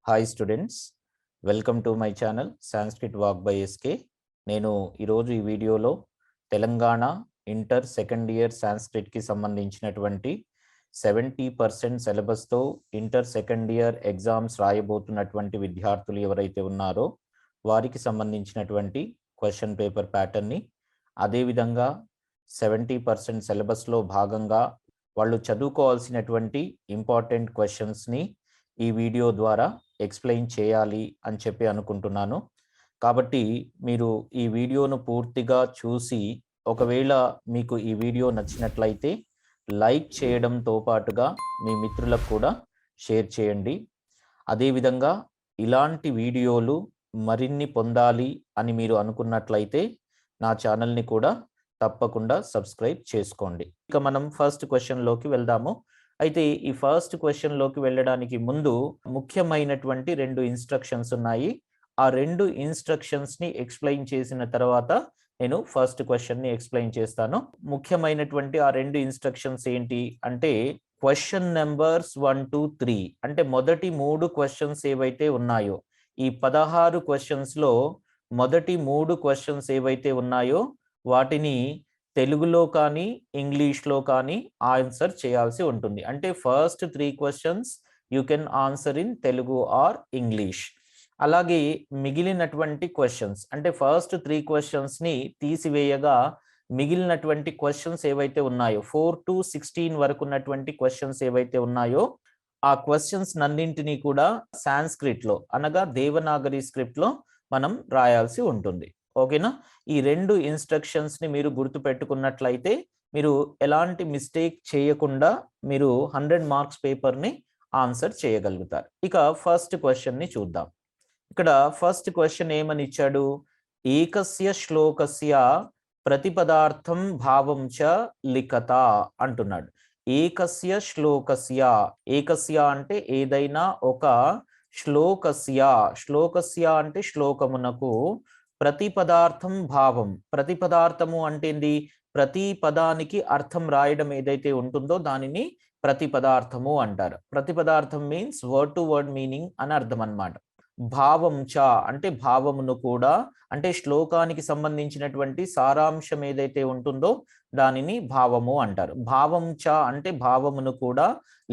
Hi students, welcome to my channel Sanskrit వాక్ by SK. నేను ఈరోజు ఈ వీడియోలో తెలంగాణ ఇంటర్ సెకండ్ ఇయర్ సాంస్క్రిట్కి సంబంధించినటువంటి 70% సిలబస్తో ఇంటర్ సెకండ్ ఇయర్ ఎగ్జామ్స్ రాయబోతున్నటువంటి విద్యార్థులు ఎవరైతే ఉన్నారో వారికి సంబంధించినటువంటి క్వశ్చన్ పేపర్ ప్యాటర్న్ని, అదేవిధంగా 70% సిలబస్లో భాగంగా వాళ్ళు చదువుకోవాల్సినటువంటి ఇంపార్టెంట్ క్వశ్చన్స్ని ఈ వీడియో ద్వారా ఎక్స్ప్లెయిన్ చేయాలి అని చెప్పి అనుకుంటున్నాను. కాబట్టి మీరు ఈ వీడియోను పూర్తిగా చూసి ఒకవేళ మీకు ఈ వీడియో నచ్చినట్లయితే లైక్ చేయడంతో పాటుగా మీ మిత్రులకు కూడా షేర్ చేయండి. అదేవిధంగా ఇలాంటి వీడియోలు మరిన్ని పొందాలి అని మీరు అనుకున్నట్లయితే నా ఛానల్ని కూడా తప్పకుండా సబ్స్క్రైబ్ చేసుకోండి. ఇక మనం ఫస్ట్ క్వశ్చన్లోకి వెళ్దాము. అయితే ఈ ఫస్ట్ క్వశ్చన్లోకి వెళ్ళడానికి ముందు ముఖ్యమైనటువంటి 2 ఇన్స్ట్రక్షన్స్ ఉన్నాయి. ఆ 2 ఇన్స్ట్రక్షన్స్ని ఎక్స్ప్లెయిన్ చేసిన తర్వాత నేను ఫస్ట్ క్వశ్చన్ని ఎక్స్ప్లెయిన్ చేస్తాను. ముఖ్యమైనటువంటి ఆ 2 ఇన్స్ట్రక్షన్స్ ఏంటి అంటే క్వశ్చన్ నెంబర్స్ 1 to 3 అంటే మొదటి 3 క్వశ్చన్స్ ఏవైతే ఉన్నాయో, ఈ 16 క్వశ్చన్స్లో మొదటి 3 క్వశ్చన్స్ ఏవైతే ఉన్నాయో వాటిని తెలుగులో కానీ ఇంగ్లీష్లో కానీ ఆన్సర్ చేయాల్సి ఉంటుంది. అంటే first 3 questions you can answer in Telugu or English. అలాగే మిగిలినటువంటి క్వశ్చన్స్ అంటే ఫస్ట్ 3 క్వశ్చన్స్ని తీసివేయగా మిగిలినటువంటి క్వశ్చన్స్ ఏవైతే ఉన్నాయో 4 to 16 వరకు ఉన్నటువంటి క్వశ్చన్స్ ఏవైతే ఉన్నాయో ఆ క్వశ్చన్స్ అన్నింటినీ కూడా సాంస్క్రిట్లో అనగా దేవనాగరి స్క్రిప్ట్లో మనం రాయాల్సి ఉంటుంది. ఓకేనా? ఈ 2 ఇన్స్ట్రక్షన్స్ని మీరు గుర్తుపెట్టుకున్నట్లయితే మీరు ఎలాంటి మిస్టేక్ చేయకుండా మీరు 100 మార్క్స్ పేపర్ని ఆన్సర్ చేయగలుగుతారు. ఇక ఫస్ట్ క్వశ్చన్ని చూద్దాం. ఇక్కడ ఫస్ట్ క్వశ్చన్ ఏమని ఇచ్చాడు? ఏకస్య శ్లోకస్య ప్రతిపదార్థం భావం చ లిఖత అంటున్నాడు. ఏకస్య శ్లోకస్య, ఏకస్య అంటే ఏదైనా ఒక, శ్లోకస్య, శ్లోకస్య అంటే శ్లోకమునకు, ప్రతిపదార్థం భావం, ప్రతిపదార్థము అంటే ఏంది? ప్రతి పదానికి అర్థం రాయడం ఏదైతే ఉంటుందో దానిని ప్రతిపదార్థము అంటారు. ప్రతిపదార్థం means word to word meaning అని అర్థం అన్నమాట. భావం చ అంటే భావమును కూడా, అంటే శ్లోకానికి సంబంధించినటువంటి సారాంశం ఏదైతే ఉంటుందో దానిని భావము అంటారు. భావం చ అంటే భావమును కూడా,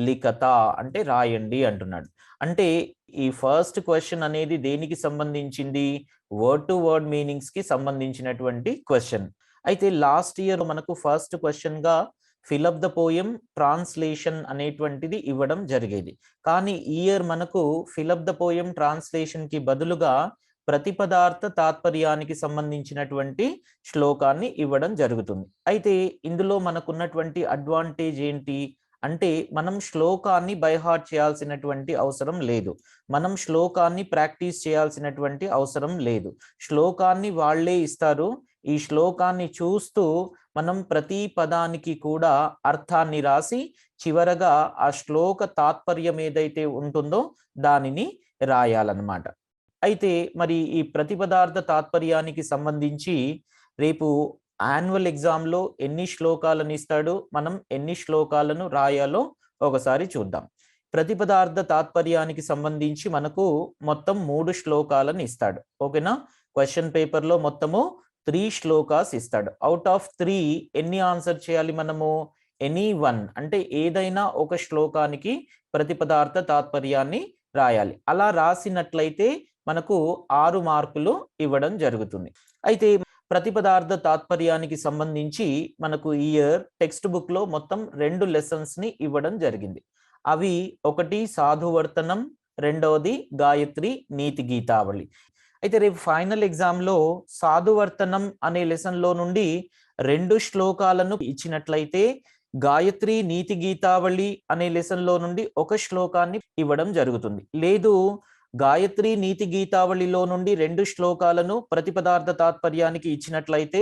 లిఖత అంటే రాయండి అంటున్నాడు. అంటే ఈ ఫస్ట్ క్వశ్చన్ అనేది దేనికి సంబంధించింది? వర్డ్ టు వర్డ్ మీనింగ్స్ కి సంబంధించినటువంటి క్వశ్చన్. అయితే లాస్ట్ ఇయర్ మనకు ఫస్ట్ క్వశ్చన్ గా ఫిలప్ ద పోయం ట్రాన్స్లేషన్ అనేటువంటిది ఇవ్వడం జరిగేది. కానీ ఈ ఇయర్ మనకు ఫిలప్ ద పోయం ట్రాన్స్లేషన్ కి బదులుగా ప్రతిపదార్థ తాత్పర్యానికి సంబంధించినటువంటి శ్లోకాన్ని ఇవ్వడం జరుగుతుంది. అయితే ఇందులో మనకున్నటువంటి అడ్వాంటేజ్ ఏంటి అంటే మనం శ్లోకాన్ని బైహార్ట్ చేయాల్సినటువంటి అవసరం లేదు. మనం శ్లోకాన్ని ప్రాక్టీస్ చేయాల్సినటువంటి అవసరం లేదు. శ్లోకాన్ని వాళ్ళే ఇస్తారు. ఈ శ్లోకాన్ని చూస్తూ మనం ప్రతి పదానికి కూడా అర్థాన్ని రాసి చివరగా ఆ శ్లోక తాత్పర్యం ఏదైతే ఉంటుందో దానిని రాయాలన్నమాట. అయితే మరి ఈ ప్రతిపదార్థ తాత్పర్యానికి సంబంధించి రేపు యాన్యువల్ ఎగ్జామ్లో ఎన్ని శ్లోకాలను ఇస్తాడు, మనం ఎన్ని శ్లోకాలను రాయాలో ఒకసారి చూద్దాం. ప్రతిపదార్థ తాత్పర్యానికి సంబంధించి మనకు మొత్తం 3 శ్లోకాలను ఇస్తాడు. ఓకేనా? క్వశ్చన్ పేపర్లో మొత్తము 3 శ్లోకాస్ ఇస్తాడు. అవుట్ ఆఫ్ 3 ఎన్ని ఆన్సర్ చేయాలి మనము? ఎనీ 1 అంటే ఏదైనా ఒక శ్లోకానికి ప్రతిపదార్థ తాత్పర్యాన్ని రాయాలి. అలా రాసినట్లయితే మనకు 6 మార్కులు ఇవ్వడం జరుగుతుంది. అయితే ప్రతిపదార్థ తాత్పర్యానికి సంబంధించి మనకు ఈ ఇయర్ టెక్స్ట్ బుక్ లో మొత్తం 2 లెసన్స్ ని ఇవ్వడం జరిగింది. అవి ఒకటి సాధువర్తనం, రెండవది గాయత్రి నీతి గీతావళి. అయితే రేపు ఫైనల్ ఎగ్జామ్ లో సాధువర్తనం అనే లెసన్ లో నుండి 2 శ్లోకాలను ఇచ్చినట్లయితే గాయత్రి నీతి గీతావళి అనే లెసన్ లో నుండి 1 శ్లోకాన్ని ఇవ్వడం జరుగుతుంది. లేదు గాయత్రి నీతి గీతావళిలో నుండి 2 శ్లోకాలను ప్రతిపదార్థ తాత్పర్యానికి ఇచ్చినట్లయితే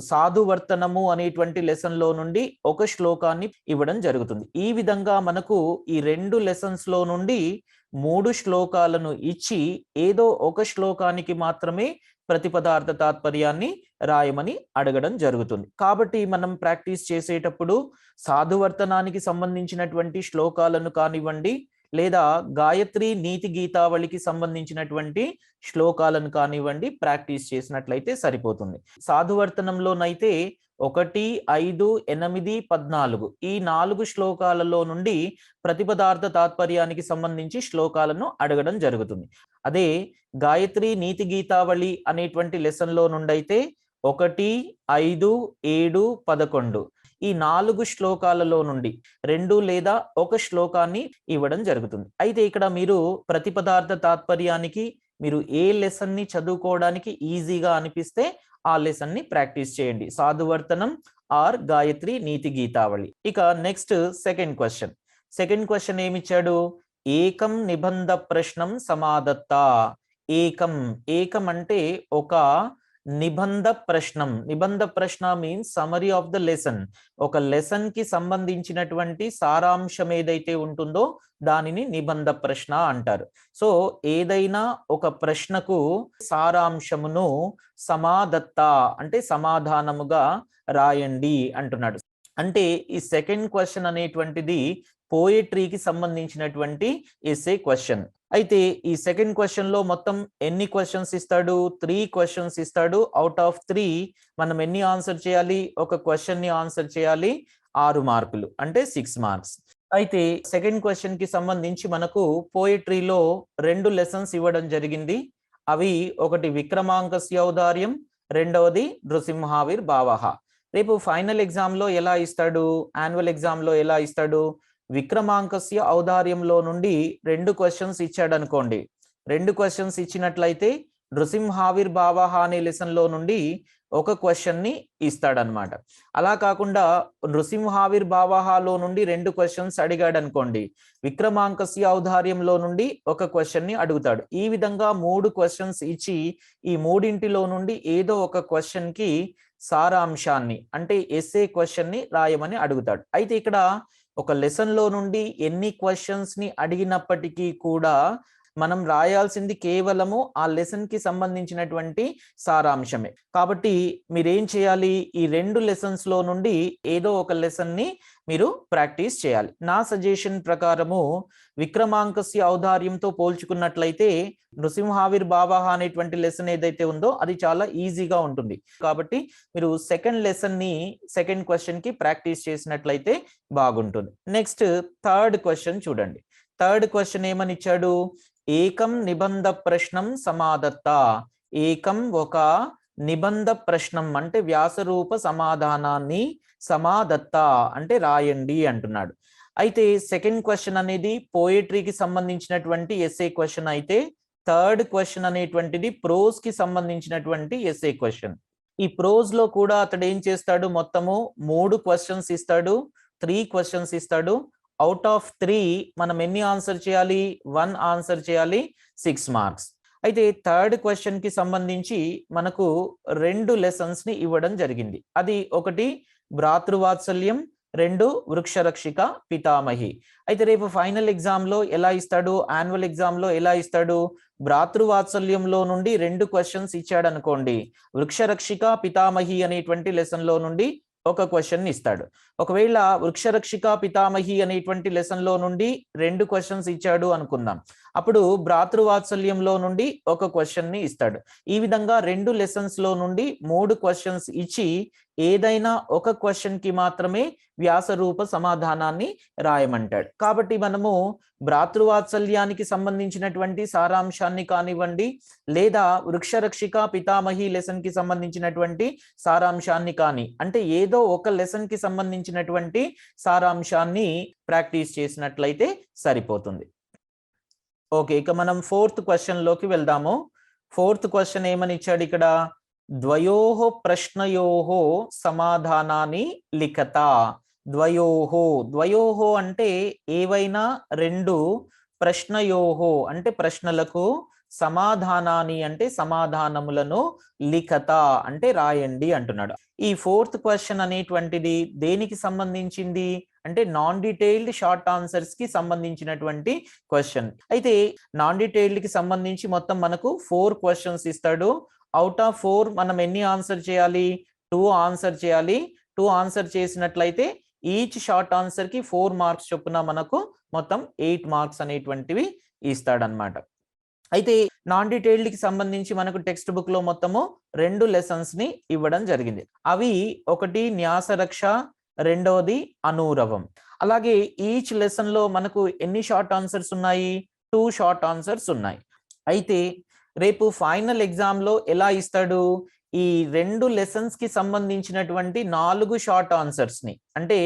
సాధువర్తనము అనేటువంటి లెసన్ లో నుండి 1 శ్లోకాన్ని ఇవ్వడం జరుగుతుంది. ఈ విధంగా మనకు ఈ 2 లెసన్స్ లో నుండి 3 శ్లోకాలను ఇచ్చి ఏదో 1 శ్లోకానికి మాత్రమే ప్రతిపదార్థ తాత్పర్యాన్ని రాయమని అడగడం జరుగుతుంది. కాబట్టి మనం ప్రాక్టీస్ చేసేటప్పుడు సాధువర్తనానికి సంబంధించినటువంటి శ్లోకాలను కానివ్వండి, లేదా గాయత్రి నీతి గీతావళికి సంబంధించినటువంటి శ్లోకాలను కానివ్వండి ప్రాక్టీస్ చేసినట్లయితే సరిపోతుంది. సాధువర్తనంలోనైతే 1, 5, 8, 14 ఈ 4 శ్లోకాలలో నుండి ప్రతిపదార్థ తాత్పర్యానికి సంబంధించి శ్లోకాలను అడగడం జరుగుతుంది. అదే గాయత్రి నీతి గీతావళి అనేటువంటి లెసన్ లో నుండి అయితే 1, 5, 7, 11 ఈ 4 శ్లోకాలలో నుండి 2 లేదా 1 శ్లోకాన్ని ఇవ్వడం జరుగుతుంది. అయితే ఇక్కడ మీరు ప్రతిపదార్థ తాత్పర్యానికి మీరు ఏ లెసన్ ని చదువుకోవడానికి ఈజీగా అనిపిస్తే ఆ లెసన్ ని ప్రాక్టీస్ చేయండి. సాధువర్తనం ఆర్ గాయత్రి నీతి గీతావళి. ఇక నెక్స్ట్ సెకండ్ క్వశ్చన్ ఏమిచ్చాడు? ఏకం నిబంధ ప్రశ్నం సమాదత్త. ఏకం అంటే ఒక నిబంధ ప్రశ్న means summary of the lesson. ఒక లెసన్ కి సంబంధించినటువంటి సారాంశం ఏదైతే ఉంటుందో దానిని నిబంధ ప్రశ్న అంటారు. సో ఏదైనా ఒక ప్రశ్నకు సారాంశమును సమాదత్త అంటే సమాధానముగా రాయండి అంటున్నాడు. అంటే ఈ సెకండ్ క్వశ్చన్ అనేటువంటిది పోయట్రీకి సంబంధించినటువంటి ఎస్సే క్వశ్చన్. అయితే ఈ సెకండ్ క్వశ్చన్ లో మొత్తం ఎన్ని క్వశ్చన్స్ ఇస్తాడు? 3 క్వశ్చన్స్ ఇస్తాడు. అవుట్ ఆఫ్ 3 మనం ఎన్ని ఆన్సర్ చేయాలి? ఒక క్వశ్చన్ ని ఆన్సర్ చేయాలి. 6 మార్కులు అంటే 6 మార్క్స్. అయితే సెకండ్ క్వశ్చన్ కి సంబంధించి మనకు పోయట్రీలో 2 లెసన్స్ ఇవ్వడం జరిగింది. అవి ఒకటి విక్రమాంకస్య ఔదార్యం, రెండవది నృసింహావిర్ భావః. రేపు ఫైనల్ ఎగ్జామ్ లో ఎలా ఇస్తాడు? యాన్యువల్ ఎగ్జామ్ లో ఎలా ఇస్తాడు? విక్రమాంకస్య ఔదార్యంలో నుండి 2 క్వశ్చన్స్ ఇచ్చాడు అనుకోండి. 2 క్వశ్చన్స్ ఇచ్చినట్లయితే నృసింహావిర్ భావః అనే లెసన్ లో నుండి ఒక క్వశ్చన్ ని ఇస్తాడనమాట. అలా కాకుండా నృసింహావిర్ భావఃలో నుండి 2 క్వశ్చన్స్ అడిగాడు అనుకోండి, విక్రమాంకస్య ఔదార్యంలో నుండి ఒక క్వశ్చన్ ని అడుగుతాడు. ఈ విధంగా 3 క్వశ్చన్స్ ఇచ్చి ఈ మూడింటిలో నుండి ఏదో ఒక క్వశ్చన్ కి సారాంశాన్ని అంటే ఎస్సే క్వశ్చన్ ని రాయమని అడుగుతాడు. అయితే ఇక్కడ ఒక లెసన్ లో నుండి ఎన్ని క్వశ్చన్స్ ని అడిగినప్పటికీ కూడా మనం రాయాల్సింది కేవలము ఆ లెసన్ కి సంబంధించినటువంటి సారాంశమే. కాబట్టి మీరేం చేయాలి? ఈ 2 లెసన్స్ లో నుండి ఏదో ఒక లెసన్ ని మీరు ప్రాక్టీస్ చేయాలి. నా సజెషన్ ప్రకారము విక్రమాంకస్య ఔదార్యంతో పోల్చుకున్నట్లయితే నృసింహావిర్ భావః అనేటువంటి లెసన్ ఏదైతే ఉందో అది చాలా ఈజీగా ఉంటుంది. కాబట్టి మీరు సెకండ్ క్వశ్చన్ కి ప్రాక్టీస్ చేసినట్లయితే బాగుంటుంది. నెక్స్ట్ థర్డ్ క్వశ్చన్ చూడండి. థర్డ్ క్వశ్చన్ ఏమని ఇచ్చాడు? ఏకం నిబంధ ప్రశ్నం సమాదత్త. ఏకం ఒక నిబంధ ప్రశ్నం అంటే వ్యాసరూప సమాధానాన్ని సమాదత్త అంటే రాయండి అంటున్నాడు. అయితే సెకండ్ క్వశ్చన్ అనేది పోయట్రీకి సంబంధించినటువంటి ఎస్సే క్వశ్చన్ అయితే థర్డ్ క్వశ్చన్ అనేటువంటిది ప్రోజ్ కి సంబంధించినటువంటి ఎస్సే క్వశ్చన్. ఈ ప్రోజ్ లో కూడా అతడు ఏం చేస్తాడు? మొత్తము 3 క్వశ్చన్స్ ఇస్తాడు, 3 క్వశ్చన్స్ ఇస్తాడు. అవుట్ ఆఫ్ 3 మనం ఎన్ని ఆన్సర్ చేయాలి? 1 ఆన్సర్ చేయాలి, 6 మార్క్స్. అయితే థర్డ్ క్వశ్చన్ కి సంబంధించి మనకు 2 లెసన్స్ ని ఇవ్వడం జరిగింది. అది ఒకటి భ్రాతృవాత్సల్యం, 2 వృక్షరక్షిక పితామహి. అయితే రేపు ఫైనల్ ఎగ్జామ్ లో ఎలా ఇస్తాడు? యాన్యువల్ ఎగ్జామ్ లో ఎలా ఇస్తాడు? భ్రాతృవాత్సల్యంలో నుండి 2 క్వశ్చన్స్ ఇచ్చాడు అనుకోండి, వృక్షరక్షిక పితామహి అనేటువంటి లెసన్ లో నుండి ఒక క్వశ్చన్ ఇస్తాడు. ఒకవేళ వృక్షరక్షిక పితామహి అనేటువంటి లెసన్ లో నుండి 2 క్వశ్చన్స్ ఇచ్చాడు అనుకుందాం, అప్పుడు భ్రాతృవాత్సల్యంలో నుండి ఒక క్వశ్చన్ ని ఇస్తాడు. ఈ విధంగా 2 లెసన్స్ లో నుండి 3 క్వశ్చన్స్ ఇచ్చి ఏదైనా ఒక క్వశ్చన్ కి మాత్రమే వ్యాసరూప సమాధానాన్ని రాయమంటాడు. కాబట్టి మనము భ్రాతృవాత్సల్యానికి సంబంధించినటువంటి సారాంశాన్ని కానివ్వండి, లేదా వృక్షరక్షిక పితామహి లెసన్ కి సంబంధించినటువంటి సారాంశాన్ని కానీ, అంటే ఏదో ఒక లెసన్ కి సంబంధించినటువంటి సారాంశాన్ని ప్రాక్టీస్ చేసినట్లయితే సరిపోతుంది. ఓకే, ఇక మనం 4th క్వశ్చన్ లోకి వెళ్దాము. 4th క్వశ్చన్ ఏమని ఇచ్చాడు ఇక్కడ? ద్వయోః ప్రశ్నయోః సమాధానాన్ని లిఖత. ద్వయోః అంటే ఏవైనా 2 ప్రశ్నయోః అంటే ప్రశ్నలకు, సమాధానాన్ని అంటే సమాధానములను, లిఖత అంటే రాయండి అంటున్నాడు. ఈ 4th క్వశ్చన్ అనేటువంటిది దేనికి సంబంధించింది అంటే నాన్ డీటెయిల్డ్ షార్ట్ ఆన్సర్స్ కి సంబంధించినటువంటి క్వశ్చన్. అయితే నాన్ డీటెయిల్డ్ కి సంబంధించి మొత్తం మనకు 4 క్వశ్చన్స్ ఇస్తాడు. అవుట్ ఆఫ్ 4 మనం ఎన్ని ఆన్సర్ చేయాలి? 2 ఆన్సర్ చేయాలి. 2 ఆన్సర్ చేసినట్లయితే ఈచ్ షార్ట్ ఆన్సర్ కి 4 మార్క్స్ చొప్పున మనకు మొత్తం 8 మార్క్స్ అనేటువంటివి ఇస్తాడనమాట. అయితే నాన్ డీటెయిల్డ్ కి సంబంధించి మనకు టెక్స్ట్ బుక్ లో మొత్తము 2 లెసన్స్ ని ఇవ్వడం జరిగింది. అవి ఒకటి న్యాసరక్ష, రెండవది అనూరవం. అలాగే ఈచ్ లెసన్ లో మనకు ఎన్ని షార్ట్ ఆన్సర్స్ ఉన్నాయి? 2 షార్ట్ ఆన్సర్స్ ఉన్నాయి. అయితే రేపు ఫైనల్ ఎగ్జామ్ లో ఎలా ఇస్తాడు? ఈ 2 లెసన్స్ కి సంబంధించినటువంటి 4 షార్ట్ ఆన్సర్స్ ని, అంటే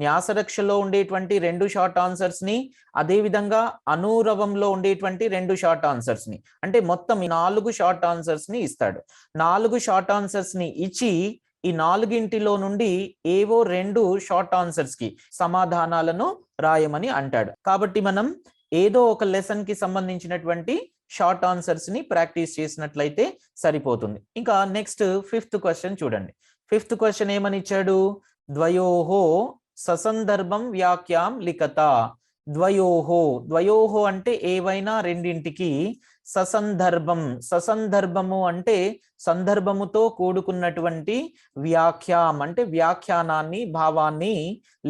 న్యాసరక్షలో ఉండేటువంటి 2 షార్ట్ ఆన్సర్స్ ని, అదే విధంగా అనూరవంలో ఉండేటువంటి 2 షార్ట్ ఆన్సర్స్ ని, అంటే మొత్తం 4 షార్ట్ ఆన్సర్స్ ని ఇస్తాడు. 4 షార్ట్ ఆన్సర్స్ ని ఇచ్చి ఈ 4గింటిలో నుండి ఏవో 2 షార్ట్ ఆన్సర్స్ కి సమాధానాలను రాయమని అంటాడు. కాబట్టి మనం ఏదో ఒక లెసన్ కి సంబంధించినటువంటి షార్ట్ ఆన్సర్స్ ని ప్రాక్టీస్ చేసినట్లయితే సరిపోతుంది. ఇంకా నెక్స్ట్ 5th క్వశ్చన్ చూడండి. 5th క్వశ్చన్ ఏమని ఇచ్చాడు? ద్వయోహో ససందర్భం వ్యాఖ్యాం లిఖత. ద్వయోహో అంటే ఏవైనా రెండింటికి, ససందర్భము అంటే సందర్భముతో కూడుకున్నటువంటి, వ్యాఖ్యాం అంటే వ్యాఖ్యానాన్ని, భావాన్ని,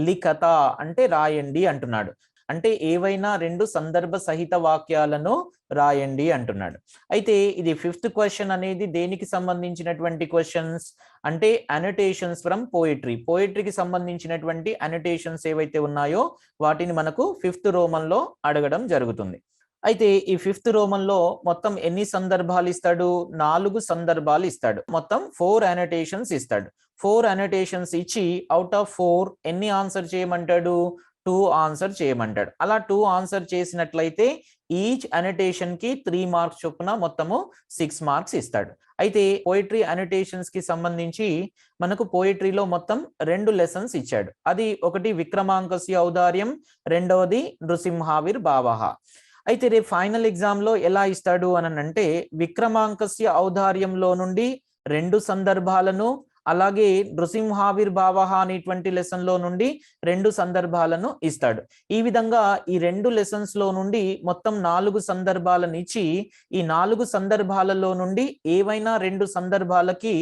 లిఖత అంటే రాయండి అంటున్నాడు. అంటే ఏవైనా 2 సందర్భ సహిత వాక్యాలను రాయండి అంటున్నాడు. అయితే ఇది 5th క్వశ్చన్ అనేది దేనికి సంబంధించినటువంటి క్వశ్చన్స్ అంటే అనోటేషన్స్ ఫ్రమ్ పోయిటరీకి సంబంధించినటువంటి అనోటేషన్స్ ఏవైతే ఉన్నాయో వాటిని మనకు 5th రోమన్ లో అడగడం జరుగుతుంది. అయితే ఈ 5th రోమన్ లో మొత్తం ఎన్ని సందర్భాలు ఇస్తాడు? 4 సందర్భాలు ఇస్తాడు. మొత్తం 4 అనోటేషన్స్ ఇస్తాడు. 4 అనోటేషన్స్ ఇచ్చి అవుట్ ఆఫ్ 4 ఎన్ని ఆన్సర్ చేయమంటాడు? 2 ఆన్సర్ చేయమంటాడు. అలా 2 ఆన్సర్ చేసినట్లయితే ఈచ్ అనోటేషన్ కి 3 మార్క్స్ చొప్పున మొత్తము 6 మార్క్స్ ఇస్తాడు. అయితే పోయిటరీ అనోటేషన్స్ కి సంబంధించి మనకు పోయిటరీలో మొత్తం 2 లెసన్స్ ఇచ్చాడు. అది ఒకటి విక్రమాంకస్య ఔదార్యం, రెండవది నృసింహావిర్ భావః. అయితే రేపు ఫైనల్ ఎగ్జామ్ లో ఎలా ఇస్తాడు అని అంటే విక్రమాంకస్య ఔదార్యంలో నుండి 2 సందర్భాలను, అలాగే నృసింహావిర్ భావః అనేటువంటి లెసన్ లో నుండి 2 సందర్భాలను ఇస్తాడు. ఈ విధంగా ఈ 2 లెసన్స్ లో నుండి మొత్తం 4 సందర్భాలను ఇచ్చి ఈ 4 సందర్భాలలో నుండి ఏవైనా 2 సందర్భాలకి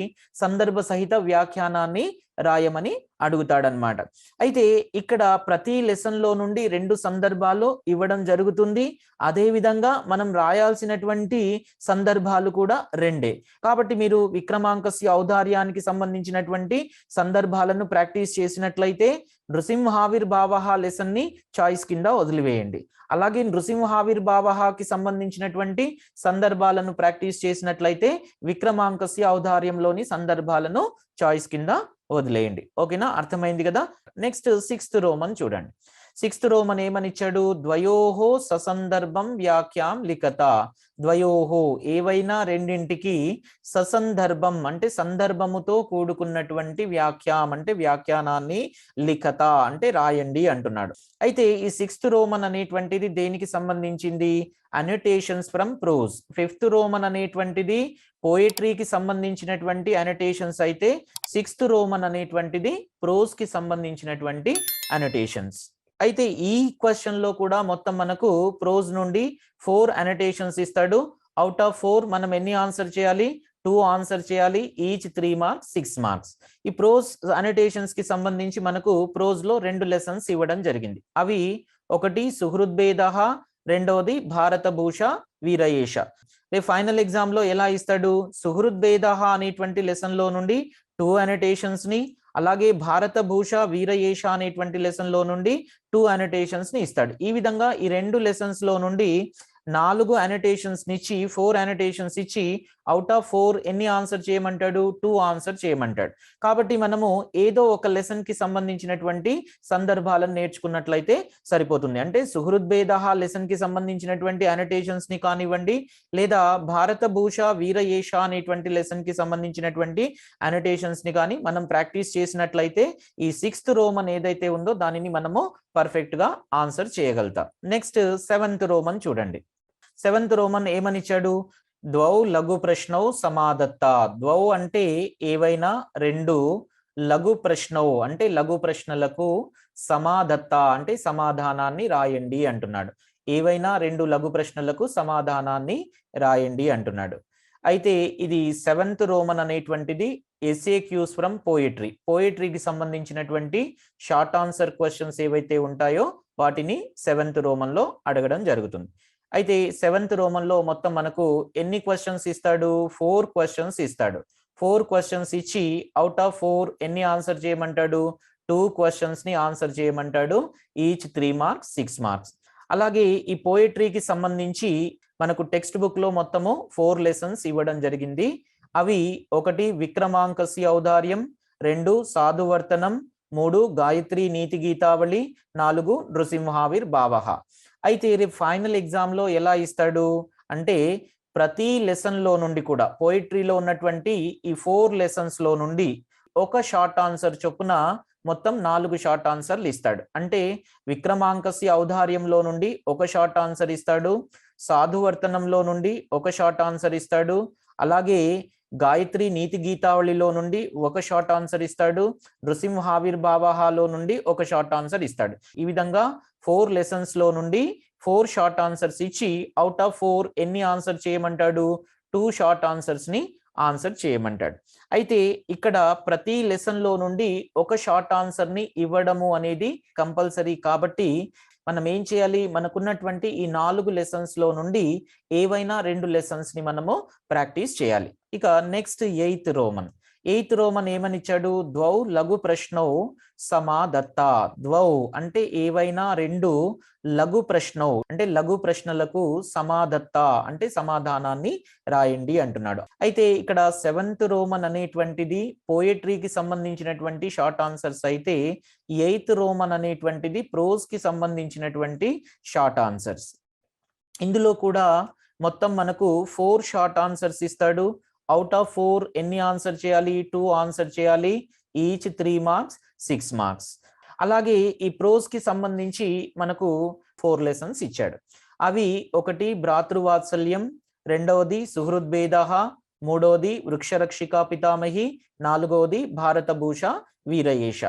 సందర్భ సహిత వ్యాఖ్యానాన్ని రాయమని అడుగుతాడనమాట. అయితే ఇక్కడ ప్రతి లెసన్ లో నుండి 2 సందర్భాలు ఇవ్వడం జరుగుతుంది. అదే విధంగా మనం రాయాల్సినటువంటి సందర్భాలు కూడా 2. కాబట్టి మీరు విక్రమాంకస్య ఔదార్యానికి సంబంధించినటువంటి సందర్భాలను ప్రాక్టీస్ చేసినట్లయితే నృసింహావిర్ భావః లెసన్ ని చాయిస్ కింద వదిలివేయండి. అలాగే నృసింహావిర్ భావఃకి సంబంధించినటువంటి సందర్భాలను ప్రాక్టీస్ చేసినట్లయితే విక్రమాంకస్య ఔదార్యంలోని సందర్భాలను చాయిస్ కింద వదిలేయండి. ఓకేనా? అర్థమైంది కదా? నెక్స్ట్ 6th రోమన్ చూడండి. 6th రోమన్ ఏమని ఇచ్చాడు? ద్వయోహో ససందర్భం వ్యాఖ్యాం లిఖత. ద్వయోహో ఏవైనా రెండింటికి, ససందర్భం అంటే సందర్భముతో కూడుకున్నటువంటి, వ్యాఖ్యాం అంటే వ్యాఖ్యానాన్ని, లిఖత అంటే రాయండి అంటున్నాడు. అయితే ఈ 6th రోమన్ అనేటువంటిది దేనికి సంబంధించింది? Annotations from prose. 5th Roman అనేటువంటిది పోయిటరీకి సంబంధించినటువంటి అనోటేషన్స్ అయితే 6th రోమన్ అనేటువంటిది ప్రోజ్ కి సంబంధించినటువంటి అనోటేషన్స్. అయితే ఈ క్వశ్చన్ లో కూడా మొత్తం మనకు ప్రోజ్ నుండి 4 అనోటేషన్స్ ఇస్తాడు. అవుట్ ఆఫ్ 4 మనం ఎన్ని ఆన్సర్ చేయాలి? 2 ఆన్సర్ చేయాలి. Each 3 marks, 6 marks. ఈ ప్రోజ్ అనోటేషన్స్ కి సంబంధించి మనకు ప్రోజ్ లో 2 లెసన్స్ ఇవ్వడం జరిగింది. అవి ఒకటి సుహృద్భేదః, రెండవది భారతభూష వీరయేష. రేపు ఫైనల్ ఎగ్జామ్ లో ఎలా ఇస్తాడు? సుహృద్భేదః అనేటువంటి లెసన్ లో నుండి 2 అనోటేషన్స్ ని, అలాగే భారతభూష వీరయేష అనేటువంటి లెసన్ లో నుండి 2 అనోటేషన్స్ ని ఇస్తాడు. ఈ విధంగా ఈ 2 లెసన్స్ లో నుండి 4 అనోటేషన్స్ ఇచ్చి 4 అనోటేషన్స్ ఇచ్చి అవుట్ ఆఫ్ 4 ఎన్ని ఆన్సర్ చేయమంటాడు? 2 ఆన్సర్ చేయమంటాడు. కాబట్టి మనము ఏదో ఒక లెసన్ కి సంబంధించినటువంటి సందర్భాలను నేర్చుకున్నట్లయితే సరిపోతుంది. అంటే సుహృద్భేదః లెసన్ కి సంబంధించినటువంటి అనోటేషన్స్ ని కానివ్వండి, లేదా భారతభూష వీరయేష అనేటువంటి లెసన్ కి సంబంధించినటువంటి అనోటేషన్స్ ని కానీ మనం ప్రాక్టీస్ చేసినట్లయితే ఈ 6th రోమన్ ఏదైతే ఉందో దానిని మనము పర్ఫెక్ట్ గా ఆన్సర్ చేయగలుగుతాం. నెక్స్ట్ 7th రోమన్ చూడండి. 7th రోమన్ ఏమని ఇచ్చాడు? ద్వౌ లఘు ప్రశ్నౌ సమాదత్త. ద్వౌ అంటే ఏవైనా 2 లఘు ప్రశ్నౌ అంటే లఘు ప్రశ్నలకు, సమాదత్త అంటే సమాధానాన్ని రాయండి అంటున్నాడు. ఏవైనా 2 లఘు ప్రశ్నలకు సమాధానాన్ని రాయండి అంటున్నాడు. అయితే ఇది 7th రోమన్ అనేటువంటిది ఎస్ఏక్యూస్ ఫ్రమ్ పోయట్రీకి సంబంధించినటువంటి షార్ట్ ఆన్సర్ క్వశ్చన్స్ ఏవైతే ఉంటాయో వాటిని 7th రోమన్ లో అడగడం జరుగుతుంది. అయితే 7th రోమన్ లో మొత్తం మనకు ఎన్ని క్వశ్చన్స్ ఇస్తాడు? 4 క్వశ్చన్స్ ఇస్తాడు. 4 క్వశ్చన్స్ ఇచ్చి అవుట్ ఆఫ్ 4 ఎన్ని ఆన్సర్ చేయమంటాడు? 2 క్వశ్చన్స్ ని ఆన్సర్ చేయమంటాడు. Each 3 marks, 6 marks. అలాగే ఈ పోయట్రీకి సంబంధించి మనకు టెక్స్ట్ బుక్ లో మొత్తము 4 లెసన్స్ ఇవ్వడం జరిగింది. అవి 1 విక్రమాంకస్య ఔదార్యం, 2 సాధువర్తనం, 3 గాయత్రి నీతి గీతావళి, 4 నృసింహావిర్ భావః. అయితే రేపు ఫైనల్ ఎగ్జామ్ లో ఎలా ఇస్తాడు అంటే ప్రతి లెసన్ లో నుండి కూడా పోయిట్రీలో ఉన్నటువంటి ఈ 4 లెసన్స్ లో నుండి ఒక షార్ట్ ఆన్సర్ చొప్పున మొత్తం 4 షార్ట్ ఆన్సర్లు ఇస్తాడు. అంటే విక్రమాంకస్య ఔదార్యంలో నుండి ఒక షార్ట్ ఆన్సర్ ఇస్తాడు, సాధువర్తనంలో నుండి ఒక షార్ట్ ఆన్సర్ ఇస్తాడు, అలాగే గాయత్రి నీతి గీతావళిలో నుండి ఒక షార్ట్ ఆన్సర్ ఇస్తాడు, నృసింహావిర్భావలో నుండి ఒక షార్ట్ ఆన్సర్ ఇస్తాడు. ఈ విధంగా 4 లెసన్స్ లో నుండి 4 షార్ట్ ఆన్సర్స్ ఇచ్చి అవుట్ ఆఫ్ 4 ఎన్ని ఆన్సర్ చేయమంటాడు? 2 షార్ట్ ఆన్సర్స్ ని ఆన్సర్ చేయమంటాడు. అయితే ఇక్కడ ప్రతి లెసన్ లో నుండి ఒక షార్ట్ ఆన్సర్ ని ఇవ్వడము అనేది కంపల్సరీ కాబట్టి మనం ఏం చేయాలి? మనకున్నటువంటి ఈ 4 లెసన్స్ లో నుండి ఏవైనా 2 లెసన్స్ ని మనము ప్రాక్టీస్ చేయాలి. ఇక next 8th Roman. 8th Roman ఏమని ఇచ్చాడు? ద్వౌ లఘు ప్రశ్నౌ సమాదత్త. ద్వౌ అంటే ఏవైనా 2 లఘు ప్రశ్నౌ అంటే లఘు ప్రశ్నలకు సమాదత్త అంటే సమాధానాన్ని రాయండి అంటున్నాడు. అయితే ఇక్కడ 7th రోమన్ అనేటువంటిది పోయట్రీకి సంబంధించినటువంటి షార్ట్ ఆన్సర్స్ అయితే 8th రోమన్ అనేటువంటిది ప్రోజ్ కి సంబంధించినటువంటి షార్ట్ ఆన్సర్స్. ఇందులో కూడా మొత్తం మనకు 4 షార్ట్ ఆన్సర్స్ ఇస్తాడు. అవుట్ ఆఫ్ 4 ఎన్ని ఆన్సర్ చేయాలి? 2 ఆన్సర్ చేయాలి. Each 3 marks, 6 marks. అలాగే ఈ ప్రోజ్ కి సంబంధించి మనకు 4 లెసన్స్ ఇచ్చాడు. అవి 1 భ్రాతృవాత్సల్యం, 2వది సుహృద్భేదః, 3వది వృక్షరక్షికా పితామహి, 4వది భారతభూష వీరయేష.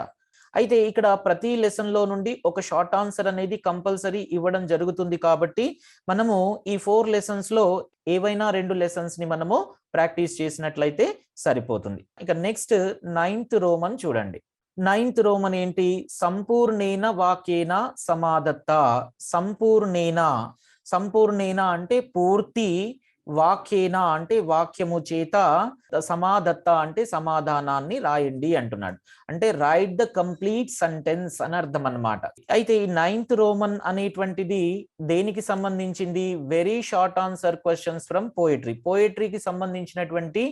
అయితే ఇక్కడ ప్రతి లెసన్ లో నుండి ఒక షార్ట్ ఆన్సర్ అనేది కంపల్సరీ ఇవ్వడం జరుగుతుంది కాబట్టి మనము ఈ 4 లెసన్స్ లో ఏవైనా 2 లెసన్స్ ని మనము ప్రాక్టీస్ చేసినట్లయితే సరిపోతుంది. ఇక నెక్స్ట్ 9th రోమన్ చూడండి. 9th రోమన్ ఏంటి? సంపూర్ణేన వాక్యేన సమాదత్త. సంపూర్ణేన, సంపూర్ణేన అంటే పూర్తి, వాక్యేన అంటే వాక్యము చేత, సమాదత్త అంటే సమాధానాన్ని రాయండి అంటున్నాడు. అంటే రైట్ ద కంప్లీట్ సెంటెన్స్ అని అర్థం అన్నమాట. అయితే ఈ 9th రోమన్ అనేటువంటిది దేనికి సంబంధించింది? Very short answer questions from పోయట్రీకి సంబంధించినటువంటి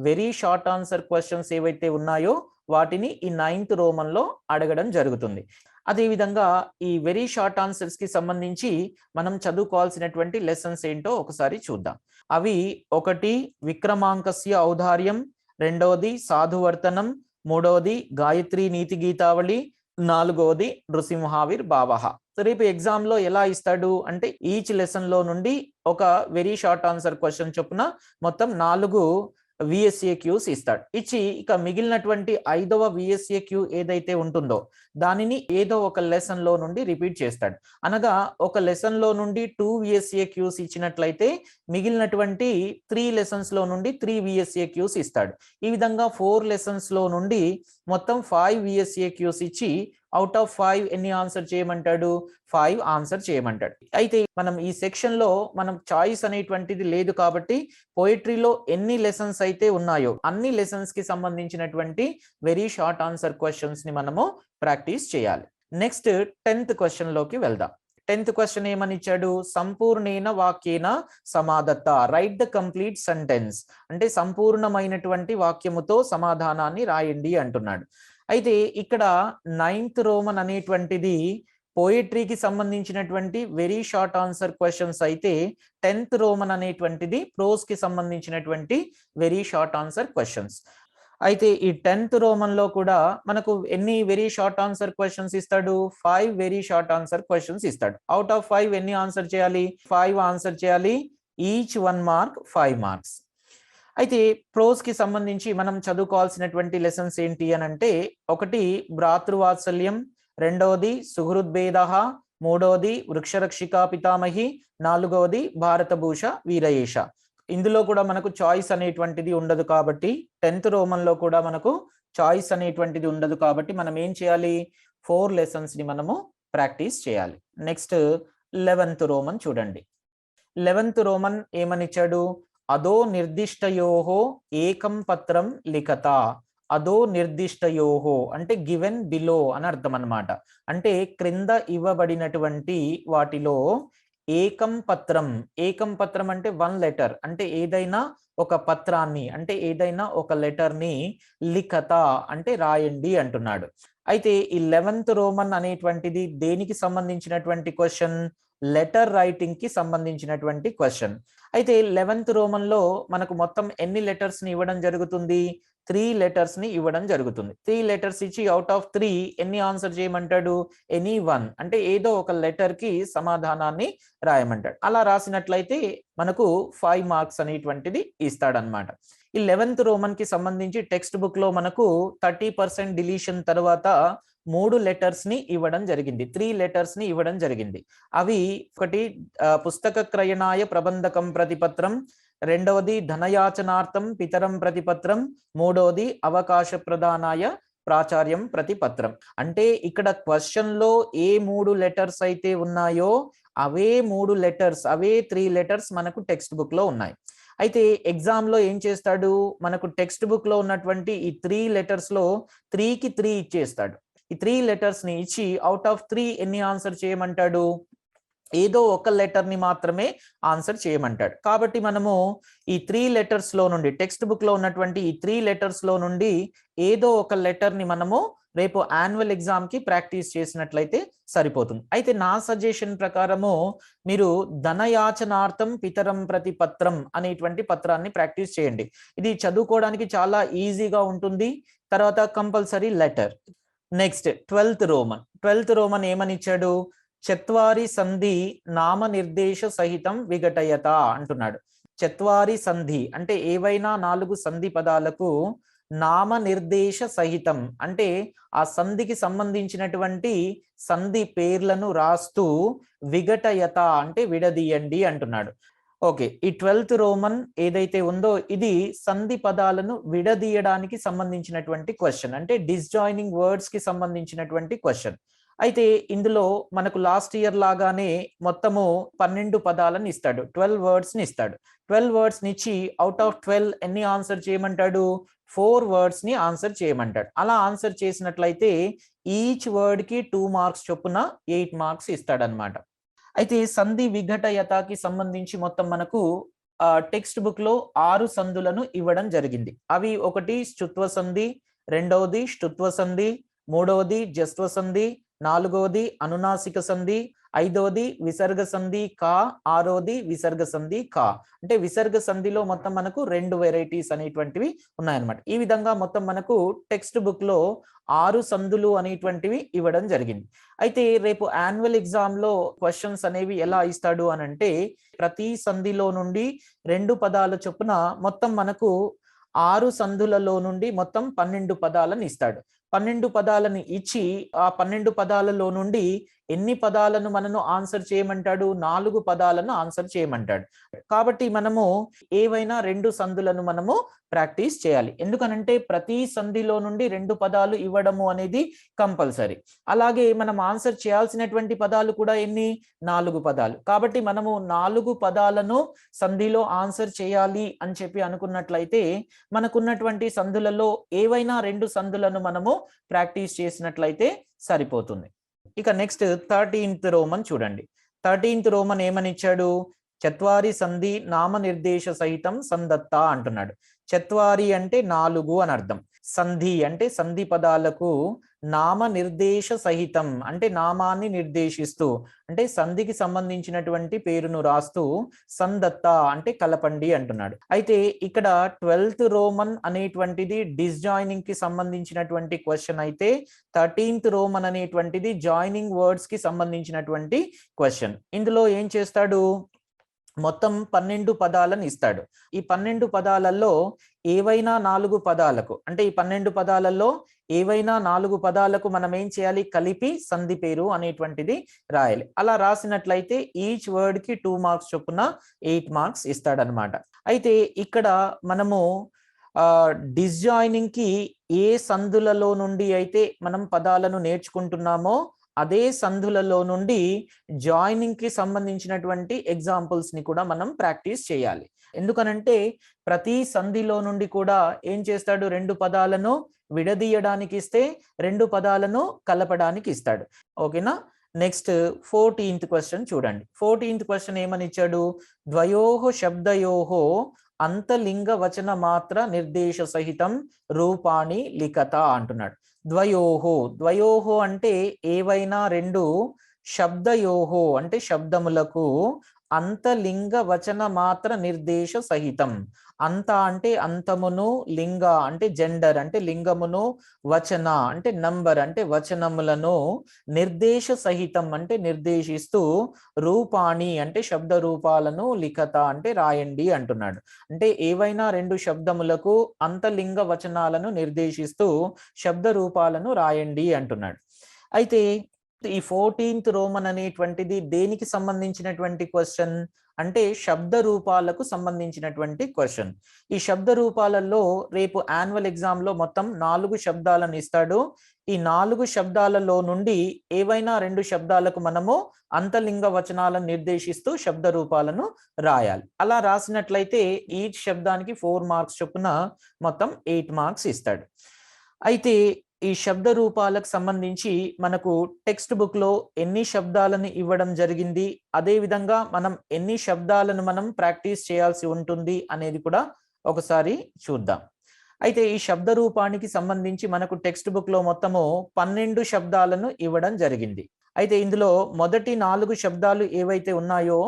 వెరీ షార్ట్ ఆన్సర్ క్వశ్చన్స్ ఏవైతే ఉన్నాయో వాటిని ఈ 9th రోమన్ లో అడగడం జరుగుతుంది. అదేవిధంగా ఈ వెరీ షార్ట్ ఆన్సర్స్ కి సంబంధించి మనం చదువుకోవాల్సినటువంటి లెసన్స్ ఏంటో ఒకసారి చూద్దాం. అవి 1 విక్రమాంకస్య ఔదార్యం, 2వది సాధువర్తనం, 3వది గాయత్రి నీతి గీతావళి, 4వది నృసింహావిర్ భావః. రేపు ఎగ్జామ్ లో ఎలా ఇస్తాడు అంటే ఈచ్ లెసన్ లో నుండి ఒక వెరీ షార్ట్ ఆన్సర్ క్వశ్చన్ చొప్పున మొత్తం 4 VSAQs ఇస్తాడు. ఇచ్చి ఇక మిగిలినటువంటి 5వ VSAQ ఏదైతే ఉంటుందో దానిని ఏదో ఒక లెసన్ లో నుండి రిపీట్ చేస్తాడు. అనగా ఒక లెసన్ లో నుండి 2 VSAQs ఇచ్చినట్లయితే మిగిలినటువంటి 3 లెసన్స్ లో నుండి 3 VSAQs ఇస్తాడు. ఈ విధంగా 4 లెసన్స్ లో నుండి మొత్తం 5 VSAQs ఇచ్చి అవుట్ ఆఫ్ 5 ఎన్ని ఆన్సర్ చేయమంటాడు? 5 ఆన్సర్ చేయమంటాడు. అయితే మనం ఈ సెక్షన్ లో మనం చాయిస్ అనేటువంటిది లేదు కాబట్టి పోయిట్రీలో ఎన్ని లెసన్స్ అయితే ఉన్నాయో అన్ని లెసన్స్ కి సంబంధించినటువంటి వెరీ షార్ట్ ఆన్సర్ క్వశ్చన్స్ ని మనము ప్రాక్టీస్ చేయాలి. నెక్స్ట్ 10th క్వశ్చన్ లోకి వెళ్దాం. 10th క్వశ్చన్ ఏమని ఇచ్చాడు? సంపూర్ణేన వాక్యేన సమాదత్త. రైట్ ద కంప్లీట్ సెంటెన్స్ అంటే సంపూర్ణమైనటువంటి వాక్యముతో సమాధానాన్ని రాయండి అంటున్నాడు. అయితే ఇక్కడ 9th రోమన్ అనేటువంటిది పోయిట్రీకి సంబంధించినటువంటి వెరీ షార్ట్ ఆన్సర్ క్వశ్చన్స్ అయితే 10th రోమన్ అనేటువంటిది ప్రోజ్ కి సంబంధించినటువంటి వెరీ షార్ట్ ఆన్సర్ క్వశ్చన్స్. అయితే ఈ 10th రోమన్ లో కూడా మనకు ఎన్ని వెరీ షార్ట్ ఆన్సర్ క్వశ్చన్స్ ఇస్తాడు? 5 వెరీ షార్ట్ ఆన్సర్ క్వశ్చన్స్ ఇస్తాడు. అవుట్ ఆఫ్ 5 ఎన్ని ఆన్సర్ చేయాలి? 5 ఆన్సర్ చేయాలి. Each 1 mark, 5 marks. అయితే ప్రోజ్ కి సంబంధించి మనం చదువుకోవాల్సినటువంటి లెసన్స్ ఏంటి అని అంటే 1 భ్రాతృవాత్సల్యం, 2వది సుహృద్భేదః, 3వది వృక్షరక్షికా పితామహి, 4వది భారతభూష వీరయేష. ఇందులో కూడా మనకు చాయిస్ అనేటువంటిది ఉండదు కాబట్టి 10th రోమన్లో కూడా మనకు చాయిస్ అనేటువంటిది ఉండదు కాబట్టి మనం ఏం చేయాలి 4 లెసన్స్ ని మనము ప్రాక్టీస్ చేయాలి. నెక్స్ట్ 11th రోమన్ చూడండి. 11th Roman ఏమనిచ్చాడు? అదో నిర్దిష్టయోహో ఏకం పత్రం లిఖత. అదో నిర్దిష్టయోహో అంటే గివెన్ బిలో అని అర్థం అన్నమాట. అంటే క్రింద ఇవ్వబడినటువంటి వాటిలో ఏకం పత్రం, ఏకం పత్రం అంటే 1 లెటర్, అంటే ఏదైనా ఒక పత్రాన్ని అంటే ఏదైనా ఒక లెటర్ ని లిఖత అంటే రాయండి అంటున్నాడు. అయితే ఈ 11th రోమన్ అనేటువంటిది దేనికి సంబంధించినటువంటి క్వశ్చన్? లెటర్ రైటింగ్ కి సంబంధించినటువంటి క్వశ్చన్. అయితే 11th రోమన్ లో మనకు మొత్తం ఎన్ని లెటర్స్ ని ఇవ్వడం జరుగుతుంది? 3 లెటర్స్ ని ఇవ్వడం జరుగుతుంది. 3 లెటర్స్ ఇచ్చి అవుట్ ఆఫ్ 3 ఎన్ని ఆన్సర్ చేయమంటాడు? ఎనీ 1 అంటే ఏదో ఒక లెటర్ కి సమాధానాన్ని రాయమంటాడు. అలా రాసినట్లయితే మనకు 5 మార్క్స్ అనేటువంటిది ఇస్తాడనమాట. ఈ 11th రోమన్ కి సంబంధించి టెక్స్ట్ బుక్ లో మనకు 30% డిలీషన్ తర్వాత 3 లెటర్స్ ని ఇవ్వడం జరిగింది. 3 లెటర్స్ ని ఇవ్వడం జరిగింది. అవి ఒకటి పుస్తక క్రయణాయ ప్రబంధకం ప్రతిపత్రం, రెండవది ధనయాచనార్థం పితరం ప్రతిపత్రం, మూడవది అవకాశ ప్రదానాయ ప్రాచార్యం ప్రతిపత్రం. అంటే ఇక్కడ క్వశ్చన్ లో ఏ 3 లెటర్స్ అయితే ఉన్నాయో అవే 3 లెటర్స్, అవే 3 లెటర్స్ మనకు టెక్స్ట్ బుక్ లో ఉన్నాయి. అయితే ఎగ్జామ్ లో ఏం చేస్తాడు? మనకు టెక్స్ట్ బుక్ లో ఉన్నటువంటి ఈ 3 లెటర్స్ లో 3కి 3 ఇచ్చేస్తాడు. ఈ 3 లెటర్స్ ని ఇచ్చి అవుట్ ఆఫ్ 3 ఎన్ని ఆన్సర్ చేయమంటాడు? ఏదో ఒక లెటర్ ని మాత్రమే ఆన్సర్ చేయమంటాడు. కాబట్టి మనము ఈ 3 లెటర్స్ లో నుండి టెక్స్ట్ బుక్ లో ఉన్నటువంటి ఈ 3 లెటర్స్ లో నుండి ఏదో ఒక లెటర్ ని మనము రేపు యాన్యువల్ ఎగ్జామ్ కి ప్రాక్టీస్ చేసినట్లయితే సరిపోతుంది. అయితే నా సజెషన్ ప్రకారము మీరు ధనయాచనార్థం పితరం ప్రతిపత్రం అనేటువంటి పత్రాన్ని ప్రాక్టీస్ చేయండి. ఇది చదువుకోవడానికి చాలా ఈజీగా ఉంటుంది. తర్వాత compulsory letter. Next 12th Roman. 12th Roman ఏమని ఇచ్చాడు? చత్వారి సంధి నామ నిర్దేశ సహితం విఘటయత అంటున్నాడు. చత్వారి సంధి అంటే ఏవైనా 4 సంధి పదాలకు నామ నిర్దేశ సహితం అంటే ఆ సంధికి సంబంధించినటువంటి సంధి పేర్లను రాస్తూ విఘటయత అంటే విడదీయండి అంటున్నాడు. ఓకే, ఈ 12th రోమన్ ఏదైతే ఉందో ఇది సంధి పదాలను విడదీయడానికి సంబంధించినటువంటి క్వశ్చన్, అంటే డిస్జాయినింగ్ వర్డ్స్ కి సంబంధించినటువంటి క్వశ్చన్. అయితే ఇందులో మనకు లాస్ట్ ఇయర్ లాగానే మొత్తము 12 పదాలను ఇస్తాడు, 12 వర్డ్స్ ని ఇస్తాడు. 12 వర్డ్స్ ని ఇచ్చి అవుట్ ఆఫ్ 12 ఎన్ని ఆన్సర్ చేయమంటాడు? 4 వర్డ్స్ ని ఆన్సర్ చేయమంటాడు. అలా ఆన్సర్ చేసినట్లయితే ఈచ్ వర్డ్ కి 2 మార్క్స్ చొప్పున 8 మార్క్స్ ఇస్తాడనమాట. అయితే సంధి విఘటయతకి సంబంధించి మొత్తం మనకు టెక్స్ట్ బుక్ లో 6 సంధులను ఇవ్వడం జరిగింది. అవి ఒకటి స్తుత్వ సంధి, రెండవది ష్టుత్వ సంధి, మూడవది జస్త్వ సంధి, నాలుగవది అనునాసిక సంధి, ఐదవది విసర్గ సంధి కా, ఆరవది విసర్గ సంధి కా. అంటే విసర్గ సంధిలో మొత్తం మనకు 2 వెరైటీస్ అనేటువంటివి ఉన్నాయన్నమాట. ఈ విధంగా మొత్తం మనకు టెక్స్ట్ బుక్ లో 6 సంధులు అనేటువంటివి ఇవ్వడం జరిగింది. అయితే రేపు యాన్యువల్ ఎగ్జామ్ లో క్వశ్చన్స్ అనేవి ఎలా ఇస్తాడు అని అంటే ప్రతి సంధిలో నుండి 2 పదాల చొప్పున మొత్తం మనకు 6 సంధులలో నుండి మొత్తం 12 పదాలను ఇస్తాడు. 12 పదాలను ఇచ్చి ఆ 12 పదాలలో నుండి ఎన్ని పదాలను మనను ఆన్సర్ చేయమంటాడు? 4 పదాలను ఆన్సర్ చేయమంటాడు. కాబట్టి మనము ఏవైనా 2 సంధులను మనము ప్రాక్టీస్ చేయాలి. ఎందుకనంటే ప్రతి సంధిలో నుండి 2 పదాలు ఇవ్వడము అనేది కంపల్సరీ. అలాగే మనం ఆన్సర్ చేయాల్సినటువంటి పదాలు కూడా ఎన్ని? 4 పదాలు. కాబట్టి మనము 4 పదాలను సంధిలో ఆన్సర్ చేయాలి అని చెప్పి అనుకున్నట్లయితే మనకున్నటువంటి సంధులలో ఏవైనా 2 సంధులను మనము ప్రాక్టీస్ చేసినట్లయితే సరిపోతుంది. ఇక నెక్స్ట్ 13th రోమన్ చూడండి. 13th రోమన్ ఏమని ఇచ్చాడు? చత్వారి సంధి నామ నిర్దేశ సహితం సందత్త అంటున్నాడు. చత్వారి అంటే 4 అని అర్థం. సంధి అంటే సంధి పదాలకు నామ నిర్దేశ సహితం అంటే నామాన్ని నిర్దేశిస్తూ అంటే సంధికి సంబంధించినటువంటి పేరును రాస్తూ సందత్త అంటే కలపండి అంటున్నాడు. అయితే ఇక్కడ 12th రోమన్ అనేటువంటిది డిస్జాయినింగ్ కి సంబంధించినటువంటి క్వశ్చన్ అయితే 13th రోమన్ అనేటువంటిది జాయినింగ్ వర్డ్స్ కి సంబంధించినటువంటి క్వశ్చన్. ఇందులో ఏం చేస్తాడు? మొత్తం 12 పదాలను ఇస్తాడు. ఈ 12 పదాలలో ఏవైనా 4 పదాలకు, అంటే ఈ 12 పదాలలో ఏవైనా 4 పదాలకు మనం ఏం చేయాలి, కలిపి సంధి పేరు అనేటువంటిది రాయాలి. అలా రాసినట్లయితే ఈచ్ వర్డ్ కి 2 మార్క్స్ చొప్పున 8 మార్క్స్ ఇస్తాడనమాట. అయితే ఇక్కడ మనము డిస్జాయినింగ్ కి ఏ సంధులలో నుండి అయితే మనం పదాలను నేర్చుకుంటున్నామో అదే సంధులలో నుండి జాయినింగ్ కి సంబంధించినటువంటి ఎగ్జాంపుల్స్ ని కూడా మనం ప్రాక్టీస్ చేయాలి. ఎందుకనంటే ప్రతి సంధిలో నుండి కూడా ఏం చేస్తాడు, 2 పదాలను విడదీయడానికి ఇస్తే 2 పదాలను కలపడానికి ఇస్తాడు. ఓకేనా. నెక్స్ట్ 14th క్వశ్చన్ చూడండి. 14th క్వశ్చన్ ఏమని ఇచ్చాడు, ద్వయోహ శబ్దయోహో అంతలింగ వచన మాత్ర నిర్దేశ సహితం రూపాణి లిఖత అంటున్నాడు. ద్వయోహో అంటే ఏవైనా 2, శబ్దయోహో అంటే శబ్దములకు, అంతలింగ వచన మాత్ర నిర్దేశ సహితం. అంత అంటే అంతమును, లింగ అంటే జెండర్ అంటే లింగమును, వచన అంటే నంబర్ అంటే వచనములను, నిర్దేశ సహితం అంటే నిర్దేశిస్తూ, రూపాణి అంటే శబ్ద రూపాలను, లిఖత అంటే రాయండి అంటున్నాడు. అంటే ఏవైనా 2 శబ్దములకు అంతలింగ వచనాలను నిర్దేశిస్తూ శబ్ద రూపాలను రాయండి అంటున్నాడు. అయితే ఈ 14th రోమన్ అనేటువంటిది దేనికి సంబంధించినటువంటి క్వశ్చన్ అంటే శబ్ద రూపాలకు సంబంధించినటువంటి క్వశ్చన్. ఈ శబ్ద రూపాలలో రేపు యాన్యువల్ ఎగ్జామ్ లో మొత్తం 4 శబ్దాలను ఇస్తాడు. ఈ 4 శబ్దాలలో నుండి ఏవైనా 2 శబ్దాలకు మనము అంతలింగ వచనాలను నిర్దేశిస్తూ శబ్ద రూపాలను రాయాలి. అలా రాసినట్లయితే ఈచ్ శబ్దానికి 4 మార్క్స్ చొప్పున మొత్తం 8 మార్క్స్ ఇస్తాడు. అయితే ఈ శబ్ద రూపాలకు సంబంధించి మనకు టెక్స్ట్ బుక్ లో ఎన్ని శబ్దాలను ఇవ్వడం జరిగింది, అదే విధంగా మనం ఎన్ని శబ్దాలను మనం ప్రాక్టీస్ చేయాల్సి ఉంటుంది అనేది కూడా ఒకసారి చూద్దాం. అయితే ఈ శబ్ద రూపానికి సంబంధించి మనకు టెక్స్ట్ బుక్ లో మొత్తము 12 శబ్దాలను ఇవ్వడం జరిగింది. అయితే ఇందులో మొదటి 4 శబ్దాలు ఏవైతే ఉన్నాయో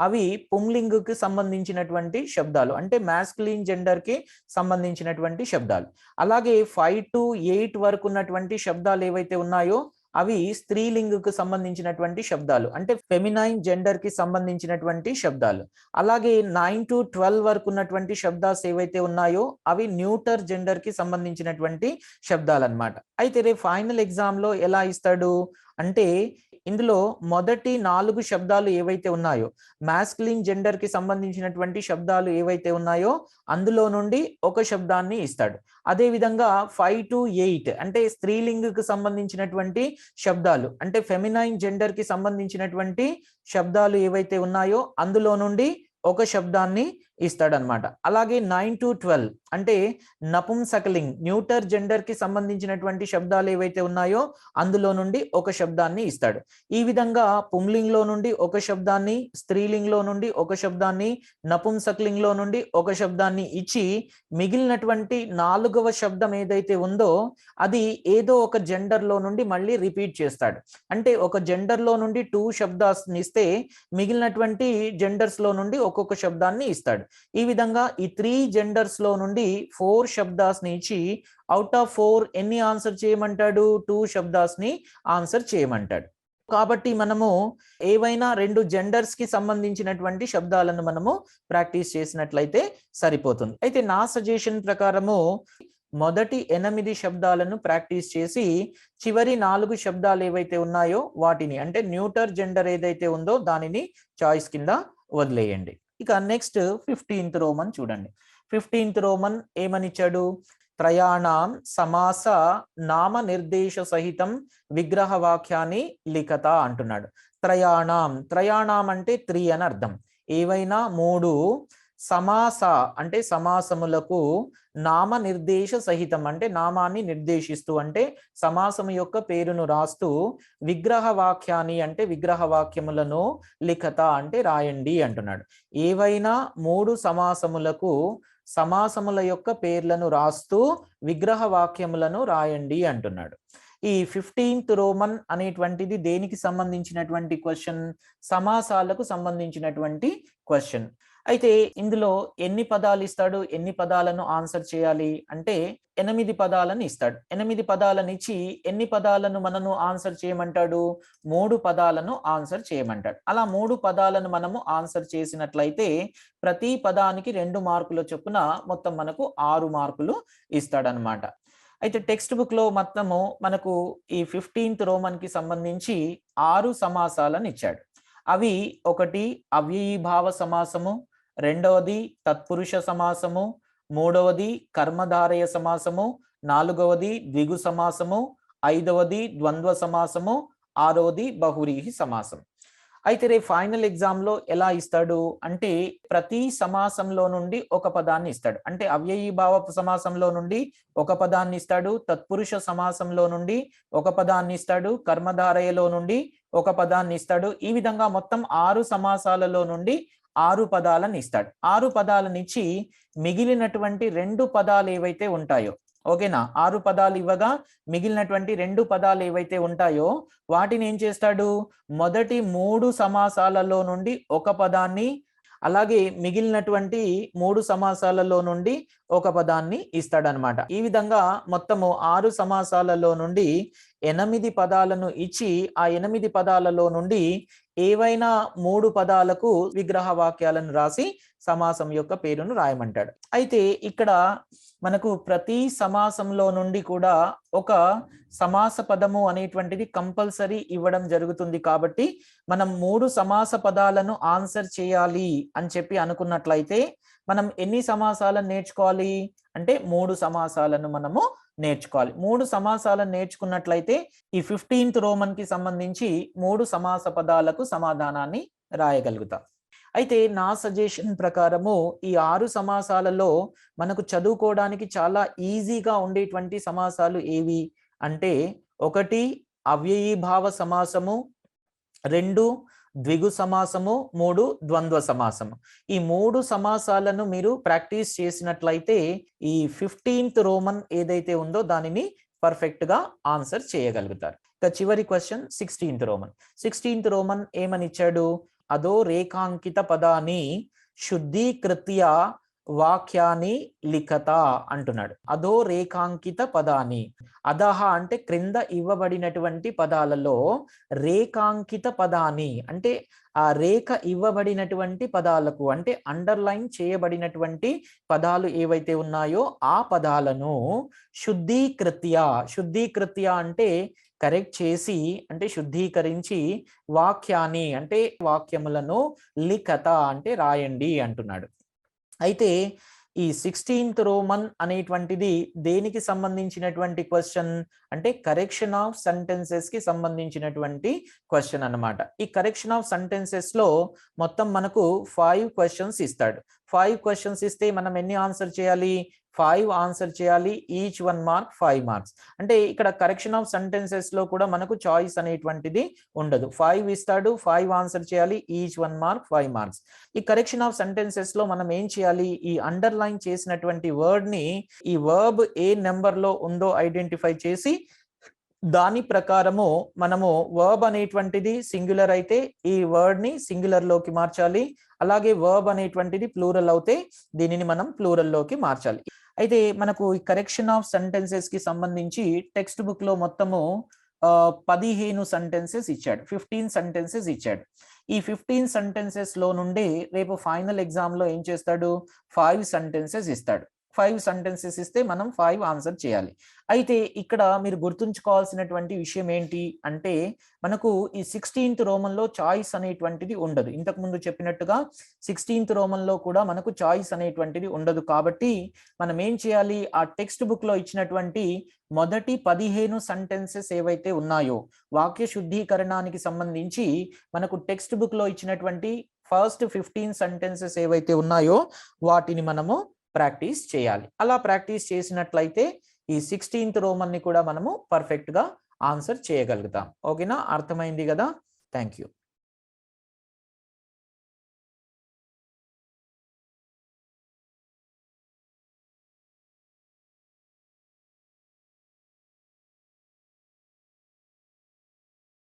అవి పుంలింగ్ కి సంబంధించినటువంటి శబ్దాలు, అంటే మాస్కులిన్ జెండర్ కి సంబంధించినటువంటి శబ్దాలు. అలాగే 5 to 8 వరకు ఉన్నటువంటి శబ్దాలు ఏవైతే ఉన్నాయో అవి స్త్రీలింగకు సంబంధించినటువంటి శబ్దాలు, అంటే ఫెమినైన్ జెండర్ కి సంబంధించినటువంటి శబ్దాలు. అలాగే 9 to 12 వరకు ఉన్నటువంటి శబ్దాలు ఏవైతే ఉన్నాయో అవి న్యూటర్ జెండర్ కి సంబంధించినటువంటి శబ్దాలు అన్నమాట. అయితే రేపు ఫైనల్ ఎగ్జామ్ లో ఎలా ఇస్తాడు అంటే ఇందులో మొదటి 4 శబ్దాలు ఏవైతే ఉన్నాయో మాస్కులిన్ జెండర్ కి సంబంధించినటువంటి శబ్దాలు ఏవైతే ఉన్నాయో అందులో నుండి ఒక శబ్దాన్ని ఇస్తాడు. అదే విధంగా 5 to 8 అంటే స్త్రీలింగకు సంబంధించినటువంటి శబ్దాలు, అంటే ఫెమినైన్ జెండర్ కి సంబంధించినటువంటి శబ్దాలు ఏవైతే ఉన్నాయో అందులో నుండి ఒక శబ్దాన్ని ఇస్తాడనమాట. అలాగే 9 to 12 అంటే నపుంసకలింగ్ న్యూటర్ జెండర్ కి సంబంధించినటువంటి శబ్దాలు ఏవైతే ఉన్నాయో అందులో నుండి ఒక శబ్దాన్ని ఇస్తాడు. ఈ విధంగా పుంలింగ్ లో నుండి ఒక శబ్దాన్ని, స్త్రీలింగ్ లో నుండి ఒక శబ్దాన్ని, నపుంసకలింగ్ లో నుండి ఒక శబ్దాన్ని ఇచ్చి మిగిలినటువంటి 4వ శబ్దం ఏదైతే ఉందో అది ఏదో ఒక జెండర్ లో నుండి మళ్ళీ రిపీట్ చేస్తాడు. అంటే ఒక జెండర్ లో నుండి 2 శబ్దాన్ని ఇస్తే మిగిలినటువంటి జెండర్స్ లో నుండి ఒక్కొక్క శబ్దాన్ని ఇస్తాడు. ఈ విధంగా ఈ 3 జెండర్స్ లో నుండి 4 శబ్దాస్ ని ఇచ్చి అవుట్ ఆఫ్ 4 ఎన్ని ఆన్సర్ చేయమంటాడు, 2 శబ్దాస్ ని ఆన్సర్ చేయమంటాడు. కాబట్టి మనము ఏవైనా 2 జెండర్స్ కి సంబంధించినటువంటి శబ్దాలను మనము ప్రాక్టీస్ చేసినట్లయితే సరిపోతుంది. అయితే నా సజెషన్ ప్రకారము మొదటి 8 శబ్దాలను ప్రాక్టీస్ చేసి చివరి 4 శబ్దాలు ఏవైతే ఉన్నాయో వాటిని, అంటే న్యూటర్ జెండర్ ఏదైతే ఉందో దానిని చాయిస్ కింద వదిలేయండి. ఇక నెక్స్ట్ 15th రోమన్ చూడండి. 15th రోమన్ ఏమనిచ్చాడు, త్రయాణం సమాస నామ నిర్దేశ సహితం విగ్రహ వాక్యాన్ని లిఖత అంటున్నాడు. త్రయాణం అంటే 3 అని అర్థం. ఏవైనా 3 సమాస అంటే సమాసములకు, నామ నిర్దేశ సహితం అంటే నామాన్ని నిర్దేశిస్తూ, అంటే సమాసము యొక్క పేరును రాస్తూ, విగ్రహ వాక్యాన్ని అంటే విగ్రహ వాక్యములను, లిఖత అంటే రాయండి అంటున్నాడు. ఏవైనా 3 సమాసములకు సమాసముల యొక్క పేర్లను రాస్తూ విగ్రహ వాక్యములను రాయండి అంటున్నాడు. ఈ 15th రోమన్ అనేటువంటిది దేనికి సంబంధించినటువంటి క్వశ్చన్, సమాసాలకు సంబంధించినటువంటి క్వశ్చన్. అయితే ఇందులో ఎన్ని పదాలు ఇస్తాడు, ఎన్ని పదాలను ఆన్సర్ చేయాలి అంటే 8 పదాలను ఇస్తాడు. 8 పదాలను ఇచ్చి ఎన్ని పదాలను మనను ఆన్సర్ చేయమంటాడు, 3 పదాలను ఆన్సర్ చేయమంటాడు. అలా 3 పదాలను మనము ఆన్సర్ చేసినట్లయితే ప్రతి పదానికి 2 మార్కుల చొప్పున మొత్తం మనకు 6 మార్కులు ఇస్తాడనమాట. అయితే టెక్స్ట్ బుక్ లో మొత్తము మనకు ఈ 15th రోమన్ కి సంబంధించి 6 సమాసాలను ఇచ్చాడు. అవి 1 అవ్యయీభావ సమాసము, రెండవది తత్పురుష సమాసము, మూడవది కర్మధారయ సమాసము, నాలుగవది ద్విగు సమాసము, ఐదవది ద్వంద్వ సమాసము, ఆరవది బహువ్రీహి సమాసం. అయితే రేపు ఫైనల్ ఎగ్జామ్ లో ఎలా ఇస్తాడు అంటే ప్రతి సమాసంలో నుండి ఒక పదాన్ని ఇస్తాడు. అంటే అవ్యయీభావ సమాసంలో నుండి ఒక పదాన్ని ఇస్తాడు, తత్పురుష సమాసంలో నుండి ఒక పదాన్ని ఇస్తాడు, కర్మధారయలో నుండి ఒక పదాన్ని ఇస్తాడు. ఈ విధంగా మొత్తం 6 సమాసాలలో నుండి 6 పదాలను ఇస్తాడు. 6 పదాలను ఇచ్చి మిగిలినటువంటి 2 పదాలు ఏవైతే ఉంటాయో, ఓకేనా, 6 పదాలు ఇవ్వగా మిగిలినటువంటి 2 పదాలు ఏవైతే ఉంటాయో వాటిని ఏం చేస్తాడు, మొదటి 3 సమాసాలలో నుండి ఒక పదాన్ని, అలాగే మిగిలినటువంటి 3 సమాసాలలో నుండి ఒక పదాన్ని ఇస్తాడనమాట. ఈ విధంగా మొత్తము 6 సమాసాలలో నుండి 8 పదాలను ఇచ్చి ఆ 8 పదాలలో నుండి ఏవైనా 3 పదాలకు విగ్రహ వాక్యాలను రాసి సమాసం యొక్క పేరును రాయమంటాడు. అయితే ఇక్కడ మనకు ప్రతి సమాసంలో నుండి కూడా ఒక సమాస పదము అనేటువంటిది కంపల్సరీ ఇవ్వడం జరుగుతుంది. కాబట్టి మనం 3 సమాస పదాలను ఆన్సర్ చేయాలి అని చెప్పి అనుకున్నట్లయితే మనం ఎన్ని సమాసాలను నేర్చుకోవాలి అంటే 3 సమాసాలను మనము నేర్చుకోవాలి. 3 సమాసాలను నేర్చుకున్నట్లయితే ఈ 15th రోమన్ కి సంబంధించి 3 సమాస పదాలకు సమాధానాన్ని రాయగలుగుతాం. అయితే నా సజెషన్ ప్రకారము ఈ 6 సమాసాలలో మనకు చదువుకోవడానికి చాలా ఈజీగా ఉండేటువంటి సమాసాలు ఏవి అంటే 1 అవ్యయీభావ సమాసము, 2 ద్విగు సమాసము, 3 ద్వంద్వ సమాసము. ఈ 3 సమాసాలను మీరు ప్రాక్టీస్ చేసినట్లయితే ఈ 15th రోమన్ ఏదైతే ఉందో దానిని పర్ఫెక్ట్ గా ఆన్సర్ చేయగలుగుతారు. ఇక చివరి question 16th Roman. 16th Roman ఏమని ఇచ్చాడు, అదో రేఖాంకిత పదాన్ని శుద్ధీకృత్య వాక్యాన్ని లిఖత అంటున్నాడు. అదో రేఖాంకిత పదాన్ని, అదహ అంటే క్రింద ఇవ్వబడినటువంటి పదాలలో రేఖాంకిత పదాన్ని అంటే ఆ రేఖ ఇవ్వబడినటువంటి పదాలకు అంటే అండర్లైన్ చేయబడినటువంటి పదాలు ఏవైతే ఉన్నాయో ఆ పదాలను శుద్ధీకృత్య, శుద్ధీకృత్య అంటే కరెక్ట్ చేసి అంటే శుద్ధీకరించి, వాక్యాన్ని అంటే వాక్యములను, లిఖత అంటే రాయండి అంటున్నాడు. అయితే ఈ 16th రోమన్ అనేటువంటిది దేనికి సంబంధించినటువంటి క్వశ్చన్ అంటే కరెక్షన్ ఆఫ్ సెంటెన్సెస్ కి సంబంధించినటువంటి క్వశ్చన్ అన్నమాట. ఈ కరెక్షన్ ఆఫ్ సెంటెన్సెస్ లో మొత్తం మనకు 5 క్వశ్చన్స్ ఇస్తాడు. 5 క్వశ్చన్స్ ఇస్తే మనం ఎన్ని ఆన్సర్ చేయాలి, 5 ఆన్సర్ చేయాలి. Each 1 mark 5 marks. అంటే ఇక్కడ కరెక్షన్ ఆఫ్ సెంటెన్సెస్ లో కూడా మనకు చాయిస్ అనేటువంటిది ఉండదు. 5 ఇస్తాడు, 5 ఆన్సర్ చేయాలి, ఈచ్ 1 మార్క్ 5 మార్క్స్. ఈ కరెక్షన్ ఆఫ్ సెంటెన్సెస్ లో మనం ఏం చేయాలి, ఈ అండర్లైన్ చేసినటువంటి వర్డ్ ని ఈ వర్బ్ ఏ నెంబర్ లో ఉందో ఐడెంటిఫై చేసి దాని ప్రకారము మనము వర్బ్ అనేటువంటిది సింగులర్ అయితే ఈ వర్డ్ ని సింగులర్ లోకి మార్చాలి. అలాగే వర్బ్ అనేటువంటిది ప్లూరల్ అవుతే దీనిని మనం ప్లూరల్ లోకి మార్చాలి. అయితే మనకు ఈ కరెక్షన్ ఆఫ్ సెంటెన్సెస్ కి సంబంధించి టెక్స్ట్ బుక్ లో మొత్తము 15 సెంటెన్సెస్ ఇచ్చాడు, 15 సెంటెన్సెస్ ఇచ్చాడు. ఈ 15 సెంటెన్సెస్ లో నుండి రేపు ఫైనల్ ఎగ్జామ్ లో ఏం చేస్తాడు, 5 సెంటెన్సెస్ ఇస్తాడు. 5 సెంటెన్సెస్ ఇస్తే మనం 5 ఆన్సర్ చేయాలి. అయితే ఇక్కడ మీరు గుర్తుంచుకోవాల్సినటువంటి విషయం ఏంటి అంటే మనకు ఈ 16th రోమన్ లో చాయిస్ అనేటువంటిది ఉండదు. ఇంతకు ముందు చెప్పినట్టుగా 16th రోమన్ లో కూడా మనకు చాయిస్ అనేటువంటిది ఉండదు. కాబట్టి మనం ఏం చేయాలి, ఆ టెక్స్ట్ బుక్ లో ఇచ్చినటువంటి మొదటి 15 సెంటెన్సెస్ ఏవైతే ఉన్నాయో వాక్య శుద్ధీకరణానికి సంబంధించి మనకు టెక్స్ట్ బుక్ లో ఇచ్చినటువంటి ఫస్ట్ 15 సెంటెన్సెస్ ఏవైతే ఉన్నాయో వాటిని మనము ప్రాక్టీస్ చేయాలి. అలా ప్రాక్టీస్ చేసినట్లయితే ఈ 16th రోమన్ ని కూడా మనము పర్ఫెక్ట్ గా ఆన్సర్ చేయగలుగుతాం. ఓకేనా, అర్థమైంది కదా? Thank you.